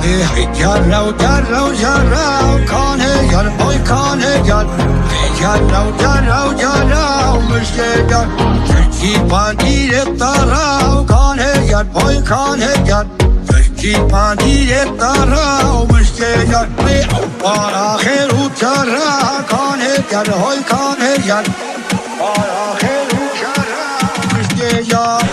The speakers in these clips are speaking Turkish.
Yarrav, yarrav, yarrav, kane yar, boy kane yar. Yarrav, yarrav, yarrav, müşke yar. Türkçi pandire tarav, kane yar, boy kane yar. Türkçi pandire tarav, müşke yar. Para kher utara, kane yar, hoy kane yar. Para kher utara, müşke yar.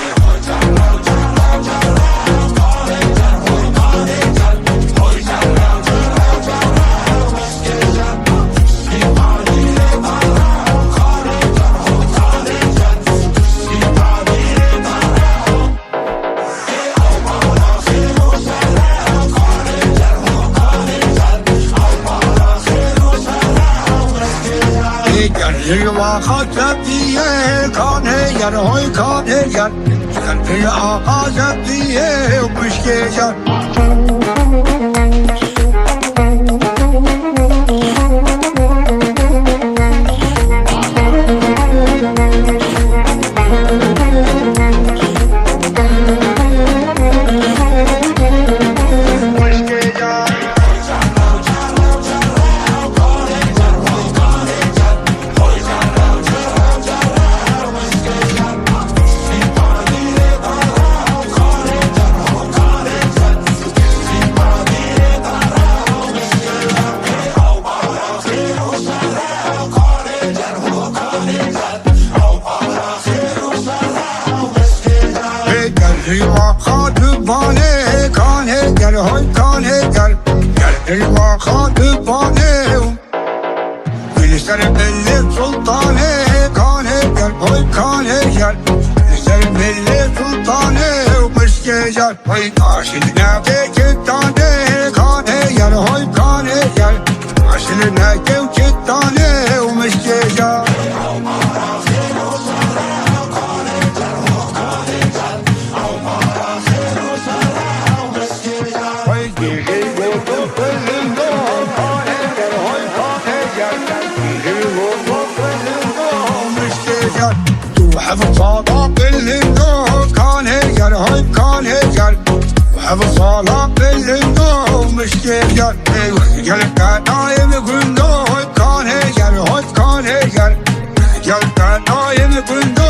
Yılva hatıbiye kane yar hoy kane yar. Kalbine ağazabiye müşke yar. Rıva kadıbane kane gel hoy kane gel. Gel rıva kadıbane. Gülisler belli sultane kane gel hoy kane gel. Gülisler belli sultane müşke gel. Hoy karşına geçit tane kane gel hoy kane gel. Karşına geçit tane müşke gel. وحفظ صلاة اللندو كان هيجر هاي كان هيجر وحفظ صلاة اللندو مش هيجر قلب كان نايم قندو كان هيجر هاي كان هيجر قلب كان نايم قندو